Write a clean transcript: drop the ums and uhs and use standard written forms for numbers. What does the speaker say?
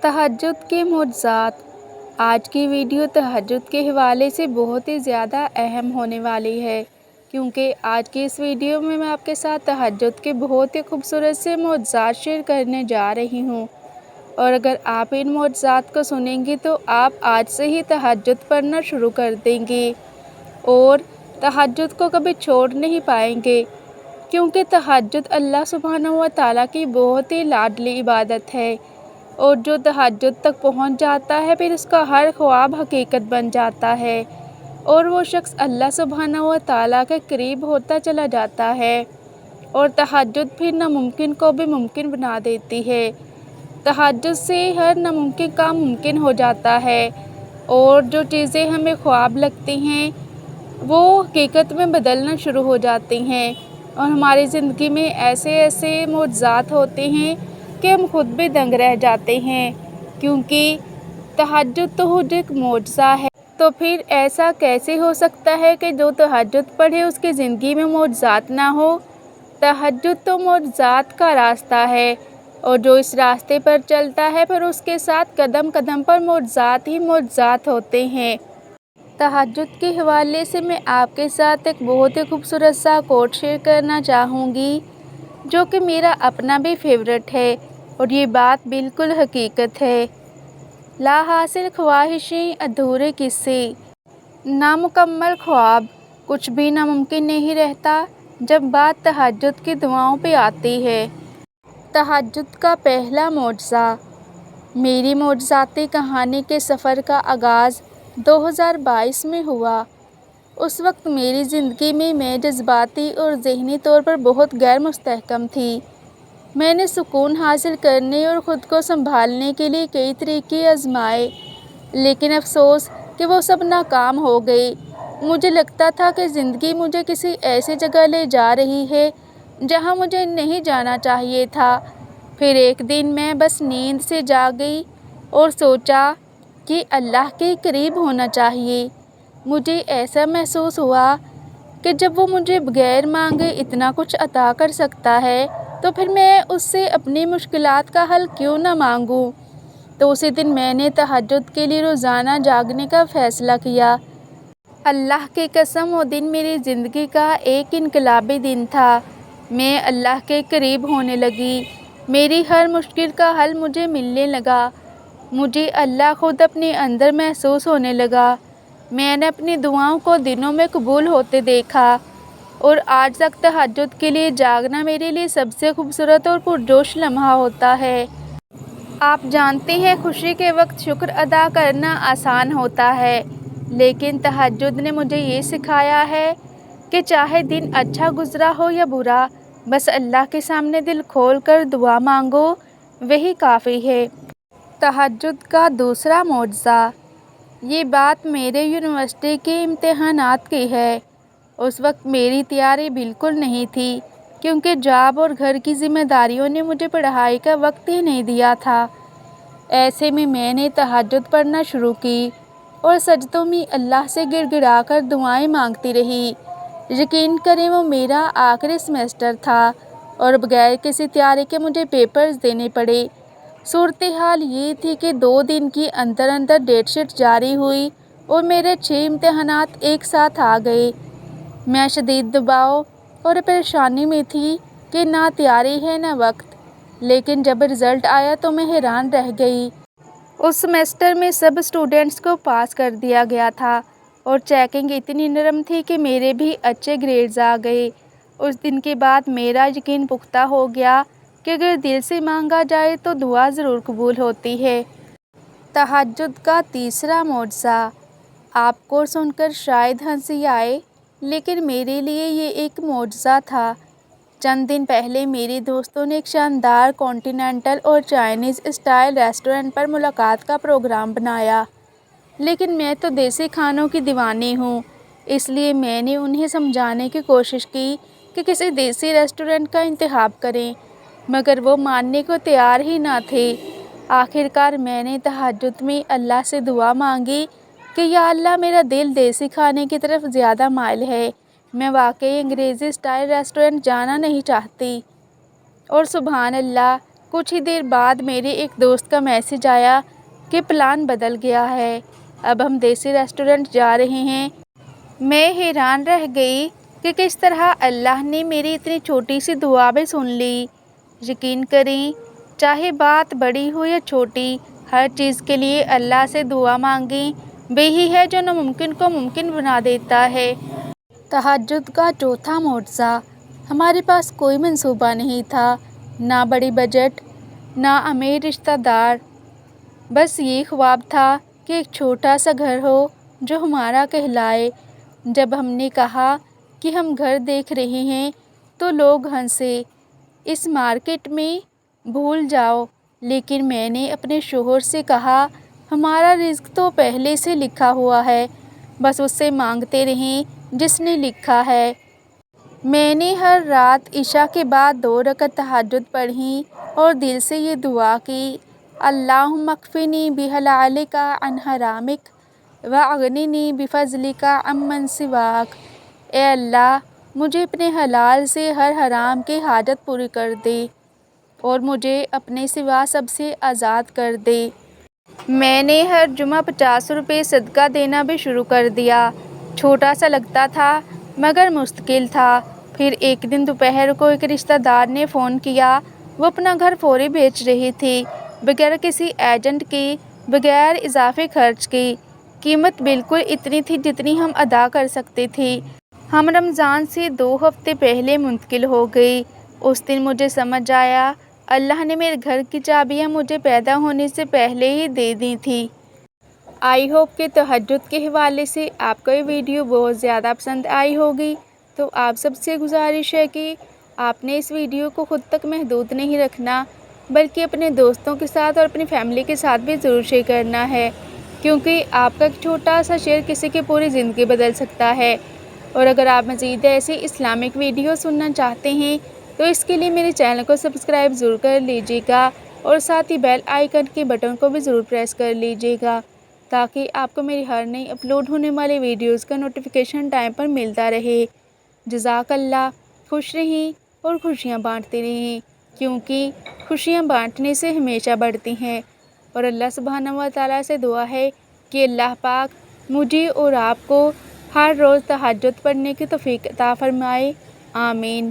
تہجد کے معجزات۔ آج کی ویڈیو تہجد کے حوالے سے بہت ہی زیادہ اہم ہونے والی ہے، کیونکہ آج کی اس ویڈیو میں آپ کے ساتھ تہجد کے بہت ہی خوبصورت سے معجزات شیئر کرنے جا رہی ہوں، اور اگر آپ ان معجزات کو سنیں گی تو آپ آج سے ہی تہجد پڑھنا شروع کر دیں گے اور تہجد کو کبھی چھوڑ نہیں پائیں گے، کیونکہ تہجد اللہ سبحانہ و تعالیٰ کی بہت ہی لاڈلی عبادت ہے، اور جو تہجد تک پہنچ جاتا ہے پھر اس کا ہر خواب حقیقت بن جاتا ہے، اور وہ شخص اللہ سبحانہ و تعالیٰ کے قریب ہوتا چلا جاتا ہے، اور تہجد پھر ناممکن کو بھی ممکن بنا دیتی ہے۔ تہجد سے ہر ناممکن کام ممکن ہو جاتا ہے، اور جو چیزیں ہمیں خواب لگتی ہیں وہ حقیقت میں بدلنا شروع ہو جاتی ہیں، اور ہماری زندگی میں ایسے ایسے معجزات ہوتے ہیں کہ ہم خود بھی دنگ رہ جاتے ہیں، کیونکہ تہجد تو خود ایک معجزہ ہے۔ تو پھر ایسا کیسے ہو سکتا ہے کہ جو تہجد پڑھے اس کی زندگی میں معجزات نہ ہو؟ تہجد تو معجزات کا راستہ ہے، اور جو اس راستے پر چلتا ہے پھر اس کے ساتھ قدم قدم پر معجزات ہی معجزات ہوتے ہیں۔ تہجد کے حوالے سے میں آپ کے ساتھ ایک بہت ہی خوبصورت سا کوٹ شیئر کرنا چاہوں گی، جو کہ میرا اپنا بھی فیورٹ ہے، اور یہ بات بالکل حقیقت ہے۔ لا حاصل خواہشیں ادھورے قصے، نامکمل خواب، کچھ بھی ناممکن نہیں رہتا جب بات تہجد کی دعاؤں پہ آتی ہے۔ تہجد کا پہلا معجزہ۔ میری معجزاتی کہانی کے سفر کا آغاز 2022 میں ہوا۔ اس وقت میری زندگی میں جذباتی اور ذہنی طور پر بہت غیر مستحکم تھی۔ میں نے سکون حاصل کرنے اور خود کو سنبھالنے کے لیے کئی طریقے آزمائے، لیکن افسوس کہ وہ سب ناکام ہو گئے۔ مجھے لگتا تھا کہ زندگی مجھے کسی ایسی جگہ لے جا رہی ہے جہاں مجھے نہیں جانا چاہیے تھا۔ پھر ایک دن میں بس نیند سے جاگ گئی اور سوچا کہ اللہ کے قریب ہونا چاہیے۔ مجھے ایسا محسوس ہوا کہ جب وہ مجھے بغیر مانگے اتنا کچھ عطا کر سکتا ہے تو پھر میں اس سے اپنی مشکلات کا حل کیوں نہ مانگوں۔ تو اسی دن میں نے تہجد کے لیے روزانہ جاگنے کا فیصلہ کیا۔ اللہ کی قسم وہ دن میری زندگی کا ایک انقلابی دن تھا۔ میں اللہ کے قریب ہونے لگی، میری ہر مشکل کا حل مجھے ملنے لگا، مجھے اللہ خود اپنے اندر محسوس ہونے لگا۔ میں نے اپنی دعاؤں کو دنوں میں قبول ہوتے دیکھا، اور آج تک تہجد کے لیے جاگنا میرے لیے سب سے خوبصورت اور پرجوش لمحہ ہوتا ہے۔ آپ جانتے ہیں خوشی کے وقت شکر ادا کرنا آسان ہوتا ہے، لیکن تہجد نے مجھے یہ سکھایا ہے کہ چاہے دن اچھا گزرا ہو یا برا، بس اللہ کے سامنے دل کھول کر دعا مانگو، وہی کافی ہے۔ تہجد کا دوسرا معجزہ۔ یہ بات میرے یونیورسٹی کے امتحانات کی ہے۔ اس وقت میری تیاری بالکل نہیں تھی، کیونکہ جاب اور گھر کی ذمہ داریوں نے مجھے پڑھائی کا وقت ہی نہیں دیا تھا۔ ایسے میں نے تہجد پڑھنا شروع کی اور سجدوں میں اللہ سے گڑ گڑا کر دعائیں مانگتی رہی۔ یقین کریں وہ میرا آخری سیمسٹر تھا اور بغیر کسی تیاری کے مجھے پیپرز دینے پڑے۔ صورتحال یہ تھی کہ 2 دن کے اندر اندر ڈیٹ شیٹ جاری ہوئی اور میرے 6 امتحانات ایک ساتھ آ گئے۔ میں شدید دباؤ اور پریشانی میں تھی کہ نہ تیاری ہے نہ وقت، لیکن جب رزلٹ آیا تو میں حیران رہ گئی۔ اس سیمسٹر میں سب اسٹوڈنٹس کو پاس کر دیا گیا تھا، اور چیکنگ اتنی نرم تھی کہ میرے بھی اچھے گریڈز آ گئے۔ اس دن کے بعد میرا یقین پختہ ہو گیا کہ اگر دل سے مانگا جائے تو دعا ضرور قبول ہوتی ہے۔ تہجد کا تیسرا معجزہ۔ آپ کو سن کر شاید ہنسی آئے، لیکن میرے لیے یہ ایک معجزہ تھا۔ چند دن پہلے میری دوستوں نے ایک شاندار کانٹینینٹل اور چائنیز اسٹائل ریسٹورنٹ پر ملاقات کا پروگرام بنایا، لیکن میں تو دیسی کھانوں کی دیوانی ہوں، اس لیے میں نے انہیں سمجھانے کی کوشش کی کہ کسی دیسی ریسٹورنٹ کا انتخاب کریں، مگر وہ ماننے کو تیار ہی نہ تھے۔ آخر کار میں نے تہجد میں اللہ سے دعا مانگی کہ یا اللہ میرا دل دیسی کھانے کی طرف زیادہ مائل ہے، میں واقعی انگریزی اسٹائل ریسٹورنٹ جانا نہیں چاہتی۔ اور سبحان اللہ، کچھ ہی دیر بعد میرے ایک دوست کا میسج آیا کہ پلان بدل گیا ہے، اب ہم دیسی ریسٹورنٹ جا رہے ہیں۔ میں حیران رہ گئی کہ کس طرح اللہ نے میری اتنی چھوٹی سی دعا بھی سن لی۔ یقین کریں، چاہے بات بڑی ہو یا چھوٹی، ہر چیز کے لیے اللہ سے دعا مانگیں، وہی ہے جو ناممکن کو ممکن بنا دیتا ہے۔ تہجد کا چوتھا معجزہ۔ ہمارے پاس کوئی منصوبہ نہیں تھا، نہ بڑی بجٹ، نہ امیر رشتہ دار، بس یہ خواب تھا کہ ایک چھوٹا سا گھر ہو جو ہمارا کہلائے۔ جب ہم نے کہا کہ ہم گھر دیکھ رہے ہیں تو لوگ ہنسے، اس مارکیٹ میں بھول جاؤ۔ لیکن میں نے اپنے شوہر سے کہا، ہمارا رزق تو پہلے سے لکھا ہوا ہے، بس اس سے مانگتے رہیں جس نے لکھا ہے۔ میں نے ہر رات عشاء کے بعد 2 رکعت تہجد پڑھی اور دل سے یہ دعا کی، اللہم اکفنی بحلالک عن حرامک واغننی بفضلک عمن سواک۔ اے اللہ، مجھے اپنے حلال سے ہر حرام کی حاجت پوری کر دے اور مجھے اپنے سوا سب سے آزاد کر دے۔ میں نے ہر جمعہ 50 روپے صدقہ دینا بھی شروع کر دیا۔ چھوٹا سا لگتا تھا مگر مستقل تھا۔ پھر ایک دن دوپہر کو ایک رشتہ دار نے فون کیا، وہ اپنا گھر فوری بیچ رہی تھی، بغیر کسی ایجنٹ کے، بغیر اضافی خرچ کے۔ قیمت بالکل اتنی تھی جتنی ہم ادا کر سکتے تھے۔ ہم رمضان سے 2 ہفتے پہلے منتقل ہو گئے۔ اس دن مجھے سمجھ آیا، اللہ نے میرے گھر کی چابیاں مجھے پیدا ہونے سے پہلے ہی دے دی تھی۔ آئی ہوپ کہ تہجد کے حوالے سے آپ کو یہ ویڈیو بہت زیادہ پسند آئی ہوگی۔ تو آپ سب سے گزارش ہے کہ آپ نے اس ویڈیو کو خود تک محدود نہیں رکھنا، بلکہ اپنے دوستوں کے ساتھ اور اپنی فیملی کے ساتھ بھی ضرور شیئر کرنا ہے، کیونکہ آپ کا ایک چھوٹا سا شیئر کسی کی پوری زندگی بدل سکتا ہے۔ اور اگر آپ مزید ایسی اسلامک ویڈیو سننا چاہتے ہیں تو اس کے لیے میرے چینل کو سبسکرائب ضرور کر لیجیے گا اور ساتھ ہی بیل آئیکن کے بٹن کو بھی ضرور پریس کر لیجیے گا، تاکہ آپ کو میری ہر نئی اپلوڈ ہونے والی ویڈیوز کا نوٹیفیکیشن ٹائم پر ملتا رہے۔ جزاک اللہ۔ خوش رہیں اور خوشیاں بانٹتے رہیں، کیونکہ خوشیاں بانٹنے سے ہمیشہ بڑھتی ہیں۔ اور اللہ سبحانہ و تعالیٰ سے دعا ہے کہ اللہ پاک مجھے اور آپ کو ہر روز تہجد پڑھنے کی توفیق عطا فرمائے۔ آمین۔